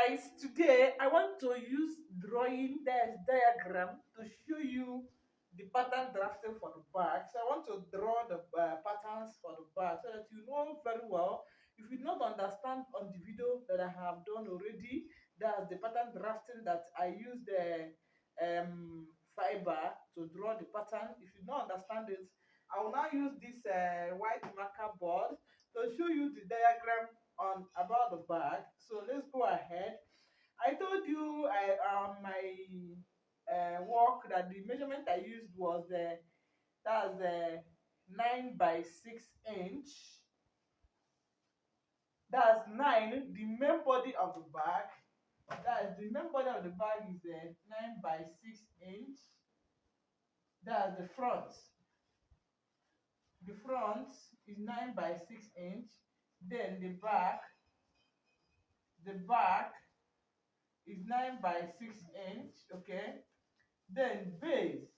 guys, today I want to use drawing this diagram to show you the pattern drafting for the bag. So I want to draw the patterns for the bag so that you know very well. If you not understand on the video that I have done already, that's the pattern drafting that I use the fiber to draw the pattern. If you don't understand it, I will now use this white marker board to show you the diagram on about the bag. So let's go ahead. I told you my work that the measurement I used was that's the 9 by 6 inch. That's nine. The main body of the bag. That's the main body of the bag is 9 by 6 inch. That's the front. The front is 9 by 6 inch. Then the back is 9 by 6 inch. Okay, then base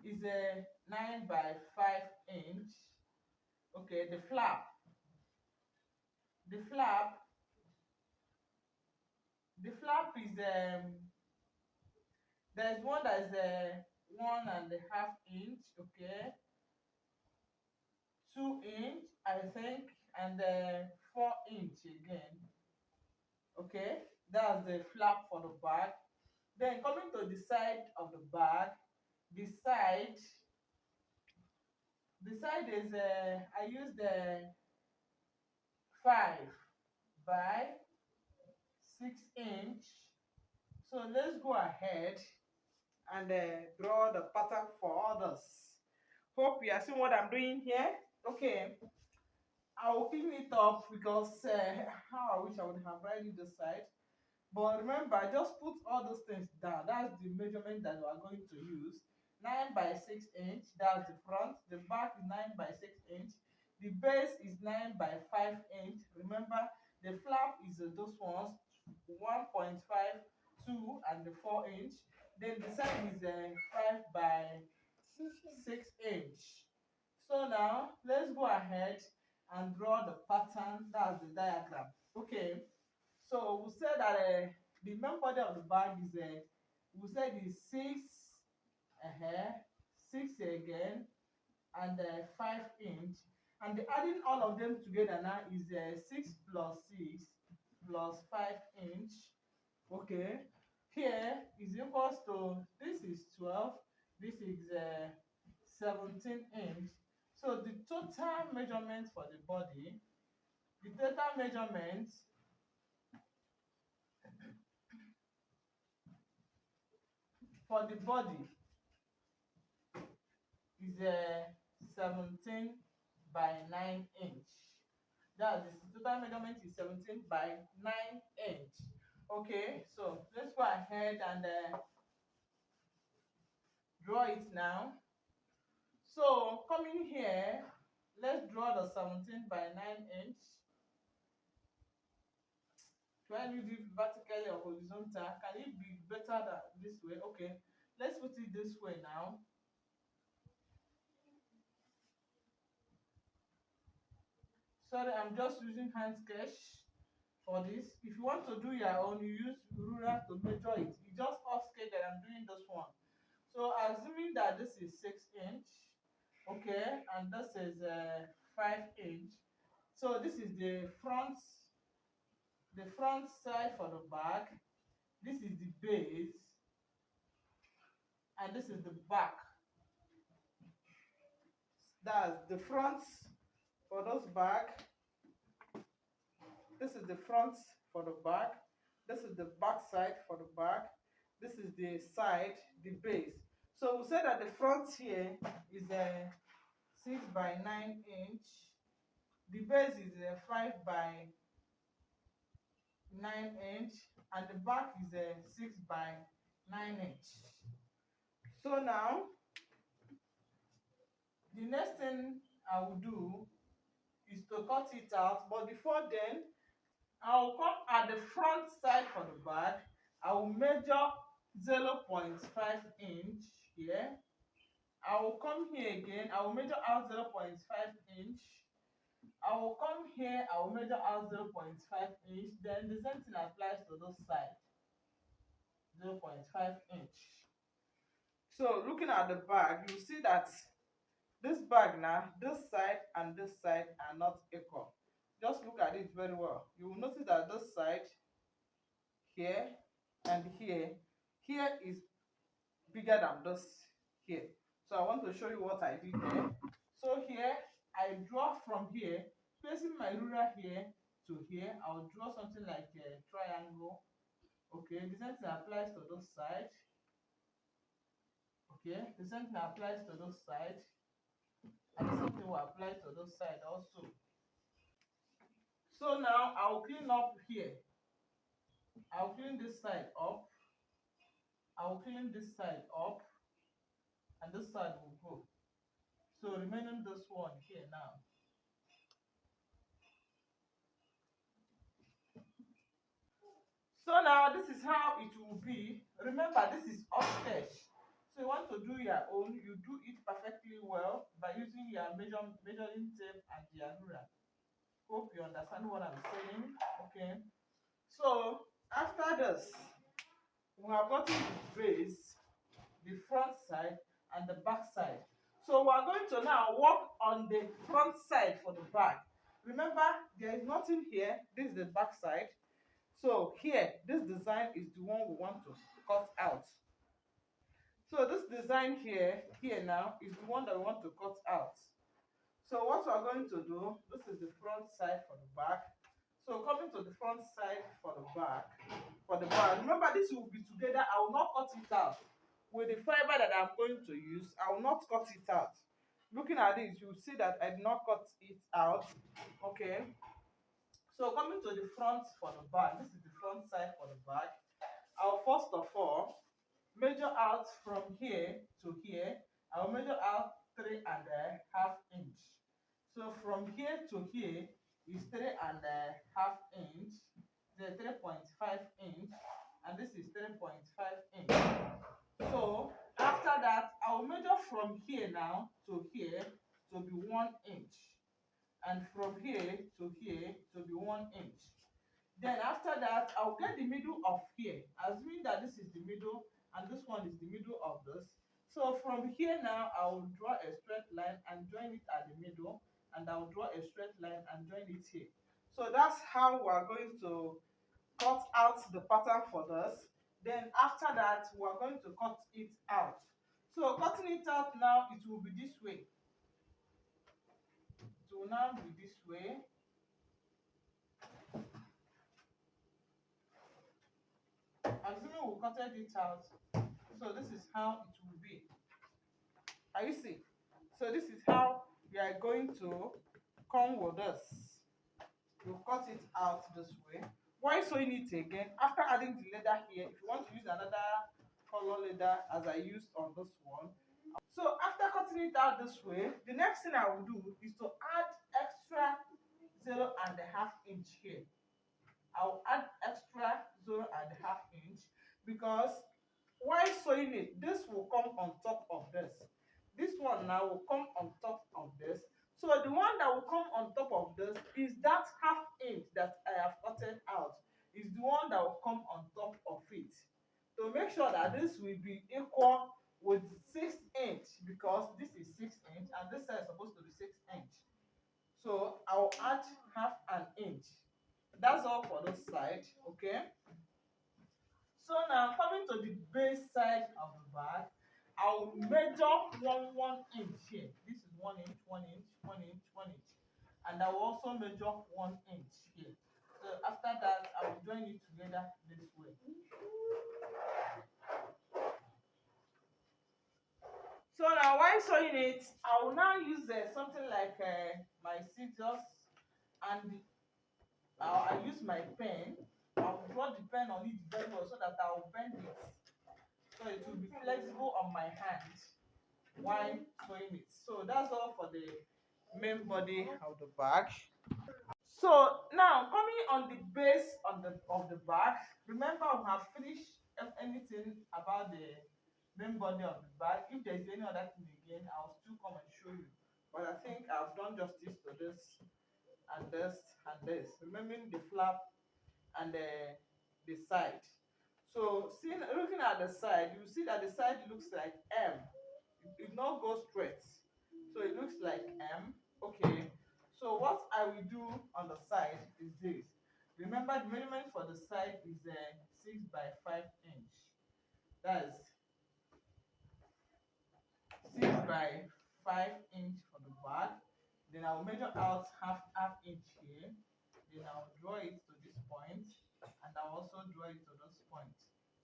is a 9 by 5 inch. Okay, the flap the flap is there's one that is 1.5 inch. Okay, 2 inch I think, and 4 inch again. Okay, that's the flap for the bag. Then coming to the side of the bag, the side is I use the 5 by 6 inch. So let's go ahead and draw the pattern for others. Hope you are seeing what I'm doing here. Okay, I will clean it up because how I wish I would have written this side. But remember, just put all those things down. That's the measurement that we are going to use. 9 by 6 inch, that's the front. The back is 9 by 6 inch. The base is 9 by 5 inch. Remember, the flap is those ones 1.5, 2, and the 4 inch. Then the side is 5 by 6 inch. So now let's go ahead and draw the pattern. That's the diagram. Okay. So we said that the main body of the bag is we said is 6 again, and 5 inch, and the adding all of them together now is 6 plus 6 plus 5 inch. Okay, here is equals to, this is 12, this is 17 inch. So the total measurement for the body, the total measurement for the body is 17 by 9 inch. That's the total measurement is 17 by 9 inch. Okay, so let's go ahead and draw it now. So coming here, let's draw the 17 by 9 inch. Do I need it vertically or horizontal? Can it be better than this way? Okay, let's put it this way now. Sorry, I'm just using hand sketch for this. If you want to do your own, you use ruler to measure it. It's just off sketch that I'm doing this one. So assuming that this is 6 inch, okay, and this is 5 inch. So this is the front side for the bag. This is the base, and this is the back. That's the front for those bag. This is the front for the bag. This is the back side for the bag. This is the side, the base. So we say that the front here is a 6 by 9 inch. The base is a 5 by 9 inch, and the back is a 6 by 9 inch. So now the next thing I will do is to cut it out, but before then I will come at the front side for the bag. I will measure 0.5 inch here. I will come here again. I will measure out 0.5 inch. I will come here, I will measure out 0.5 inch, then the same thing applies to this side, 0.5 inch. So looking at the bag, you see that this bag now, this side and this side are not equal. Just look at it very well. You will notice that this side here and here is bigger than this here. So I want to show you what I did there. So here I draw from here, placing my ruler here to here. I'll draw something like a triangle. Okay, the same thing applies to this side. Okay, the same thing applies to this side, and the same thing will apply to this side also. So now I'll clean up here. I'll clean this side up. I'll clean this side up, and this side will go. So remaining this one here now. So now this is how it will be. Remember, this is upstairs. So you want to do your own, you do it perfectly well by using your measuring tape and your ruler. Hope you understand what I'm saying. Okay. So after this, we have gotten the base, the front side, and the back side. So we are going to now work on the front side for the back. Remember, there is nothing here. This is the back side. So here, this design is the one we want to cut out. So this design here now, is the one that we want to cut out. So what we are going to do, this is the front side for the back. So coming to the front side for the back, remember this will be together. I will not cut it out. With the fiber that I'm going to use, I will not cut it out. Looking at it, you see that I did not cut it out. Okay. So coming to the front for the back, this is the front side for the back. I'll first of all measure out from here to here. I'll measure out 3.5 inch. So from here to here is 3.5 inch, the 3.5 inch, and this is 3.5 inch. So after that, I'll measure from here now to here to be 1 inch, and from here to here to be 1 inch. Then after that, I'll get the middle of here, assuming that this is the middle and this one is the middle of this. So from here now, I will draw a straight line and join it at the middle, and I will draw a straight line and join it here. So that's how we are going to cut out the pattern for this. Then after that, we are going to cut it out. So cutting it out now, it will be this way. It will now be this way. Assuming we cutted it out, so this is how it will be. Are you see? So this is how we are going to come with this. You cut it out this way. Why sewing it again? After adding the leather here, if you want to use another color leather as I used on this one. So after cutting it out this way, the next thing I will do is to add extra 0.5 inch here. I'll add extra 0.5 inch because while sewing it, this will come on top of this. This one now will come on top of this. So the one that will come on top of this is that 0.5 inch that I have cutted out, is the one that will come on top of it. To make sure that this will be equal with 6 inch, because this is 6 inch and this side is supposed to be 6 inch. So I'll add 0.5 inch. That's all for this side. Okay. So now coming to the base side of the bag, I will measure 1 inch here. This is 1 inch, 1 inch, 1 inch, 1 inch, and I will also measure 1 inch here. So after that, I will join it together this way. So now while sewing it, I will now use something like my scissors, and I use my pen. I will draw the pen on it very well so that I will bend it, so it will be flexible on my hand while sewing it. So that's all for the main body of the bag. So now coming on the base of the bag, remember we have finished anything about the main body of the bag. If there is any other thing again, I'll still come and show you. But I think I've done justice to this and this and this, remaining the flap and the side. So seeing looking at the side, you see that the side looks like M. It did not go straight. So it looks like M. Okay. So what I will do on the side is this. Remember the measurement for the side is 6 by 5 inch. That's 6 by 5 inch for the back. Then I will measure out half inch here. Then I will draw it to this point, and I will also draw it to this point.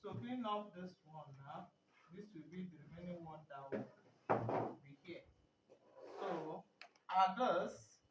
So clean up this one now. This will be the remaining one that will be here. So at this,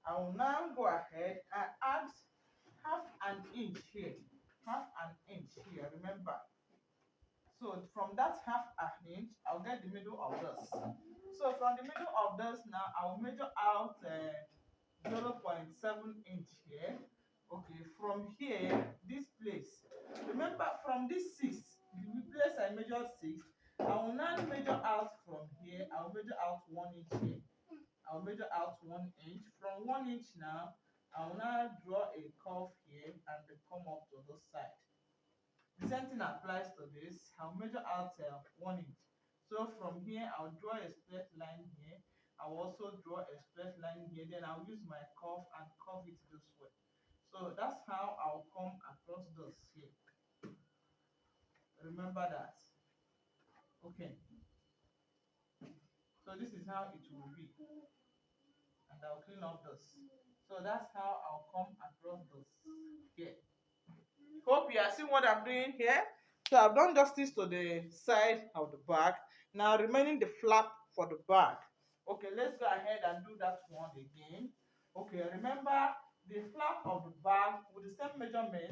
I will now go ahead and add half an inch here. Half an inch here, remember. So from that half an inch, I'll get the middle of this. So from the middle of this now, I'll measure out 0.7 inch here. Okay, from here, this place. Remember from this 6, the place I measured 6, I will now measure out from here. I'll measure out 1 inch here. I'll measure out 1 inch. From 1 inch now, I will now draw a curve here and come up to this side. The same thing applies to this. I'll measure out 1 inch. So from here, I'll draw a straight line here. I'll also draw a straight line here. Then I'll use my curve and curve it this way. So that's how I'll come across this here. Remember that. Okay. So this is how it will be. And I'll clean up this. So that's how I'll come across this here. Hope you are seeing what I'm doing here. So I've done justice to the side of the bag. Now remaining the flap for the bag. Okay, let's go ahead and do that one again. Okay, remember the flap of the bag with the same measurement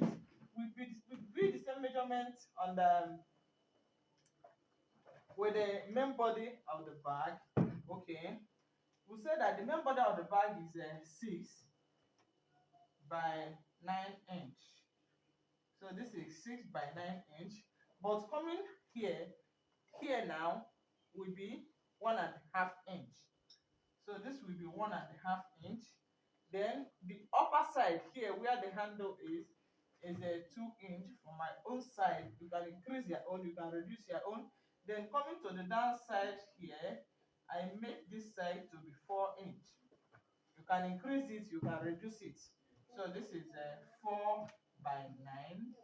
will be the same measurement on the with the main body of the bag. Okay, we say that the main body of the bag is 6 by 9 inch. So this is 6 by 9 inch. But coming here now will be 1.5 inch. So this will be 1.5 inch. Then the upper side here where the handle is a 2 inch. From my own side, you can increase your own, you can reduce your own. Then coming to the downside here, I make this side to be 4 inch. You can increase it, you can reduce it. So this is 4 by 9.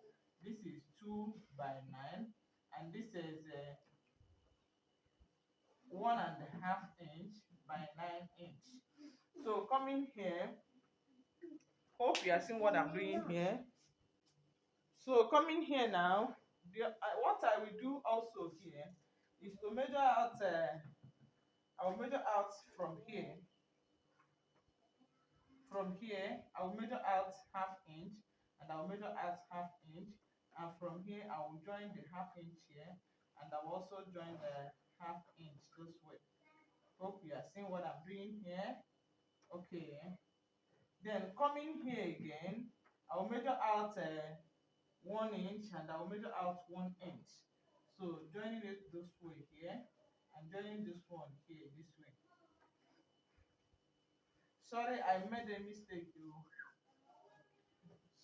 This is 2 by 9. And this is 1.5 inch by 9 inch. So coming here, hope you are seeing what I'm doing here. So coming here now, what I will do also here is to measure out. I'll measure out from here. From here, I'll measure out half inch, and I'll measure out half inch. And from here, I will join the half inch here, and I'll also join the half inch this way. Hope you are seeing what I'm doing here. Okay. Then coming here again, I'll measure out 1 inch, and I'll measure out 1 inch. So joining it this way here, and joining this one here this way. Sorry, I made a mistake though.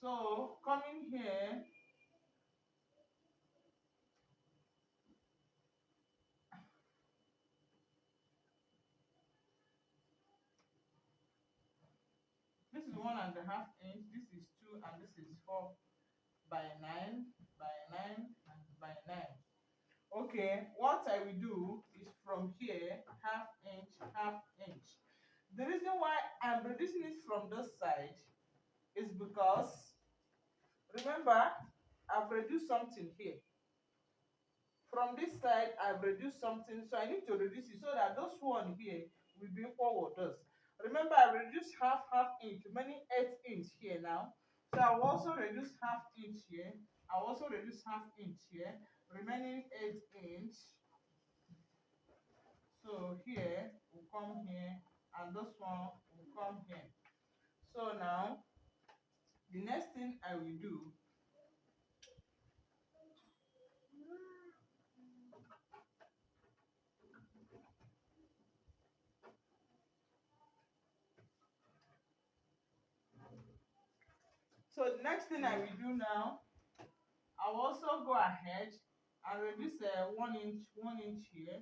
So coming here, this is 1.5 inch, this is 2, and this is 4 by 9 by 9 and by 9. Okay, what I will do is from here, half inch, half inch. The reason why I'm reducing it from this side is because, remember, I've reduced something here. From this side, I've reduced something, so I need to reduce it so that this one here will be equal with this. Remember, I reduced half inch, remaining 8 inch here now. So I will also reduce half inch here. I will also reduce half inch here, remaining 8 inch. So here will come here, and this one will come here. So now, the next thing I will do, So the next thing I will do now, I'll also go ahead and reduce 1 inch here.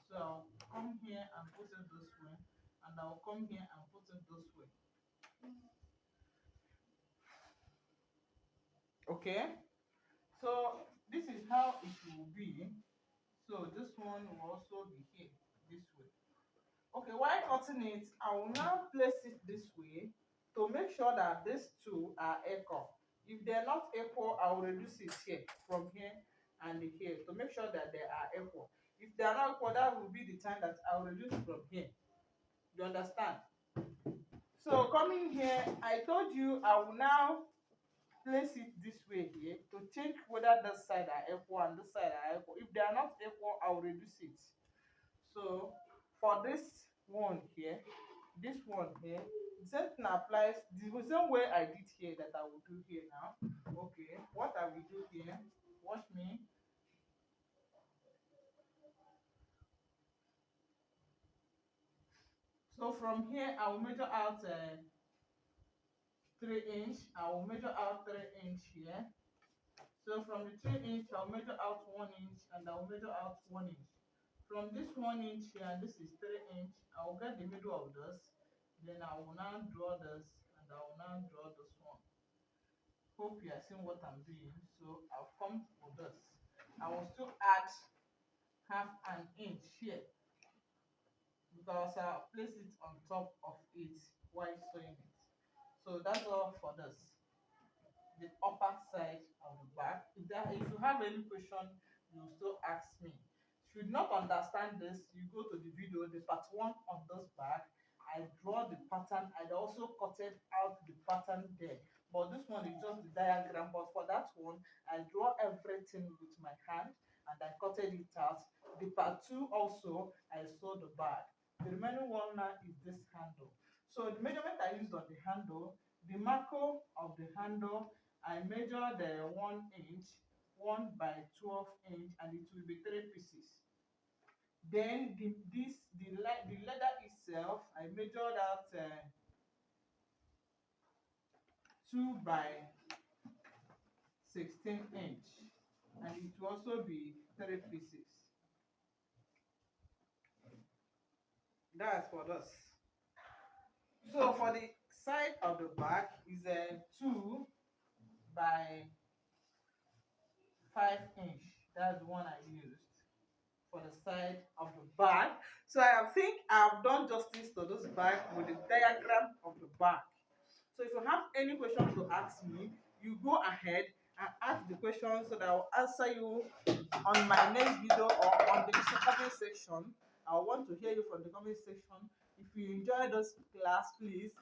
So I'll come here and put it this way, and I'll come here and put it this way. Okay, so this is how it will be. So this one will also be here this way. Okay, while cutting it, I will now place it this way to make sure that these two are equal. If they're not equal, I will reduce it here, from here and here, to make sure that they are equal. If they are not equal, that will be the time that I will reduce from here. You understand? So coming here, I told you I will now place it this way here to check whether this side are equal and this side are equal. If they are not equal, I will reduce it. So for this one here, this one here, the same thing applies. The same way I did here that I will do here now. Okay, what I will do here, watch me. So from here, I will measure out 3 inch. I will measure out 3 inch here. So from the 3 inch, I'll measure out 1 inch, and I'll measure out 1 inch. From this 1 inch here, and this is 3 inch, I'll get the middle of this. Then I will now draw this, and I will now draw this one. Hope you are seeing what I'm doing. So I'll come for this. I will still add half an inch here, because I'll place it on top of it while sewing it. So that's all for this. The upper side of the bag. If you have any question, you still ask me. If you not understand this, you go to the video, the part 1 of this bag. I draw the pattern. I also cutted out the pattern there. But this one is just the diagram. But for that one, I draw everything with my hand and I cutted it out. The part 2 also, I sewed the bag. The remaining one now is this handle. So the measurement I used on the handle, the marker of the handle, I measure the 1 inch, 1 by 12 inch, and it will be 3 pieces. Then the leather itself, I measured out 2 by 16 inch, and it will also be 3 pieces. That's for this. So for the side of the back is a 2 by 5 inch. That's the one I used for the side of the bag. So I think I've done justice to this bag with the diagram of the bag. So if you have any questions to ask me, you go ahead and ask the questions so that I will answer you on my next video or on the comment section. I want to hear you from the comment section. If you enjoyed this class, please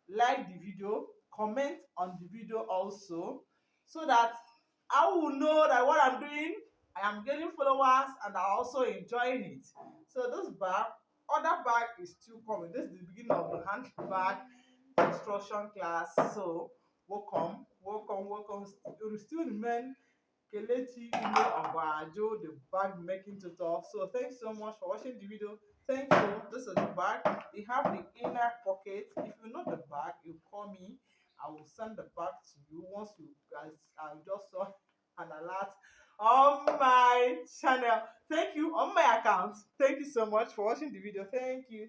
like the video, comment on the video also, so that I will know that what I'm doing, I am getting followers and I'm also enjoying it. So this bag, other bag is still coming. This is the beginning of the handbag instruction class. So welcome. It will still remain Kelechi Ime Ogbajo, the bag making tutor. So thanks so much for watching the video. Thank you. This is the bag. We have the inner pocket. If you know the bag, you call me. I will send the bag to you once you guys. I just saw an alert on my channel. Thank you on my account. Thank you so much for watching the video. Thank you.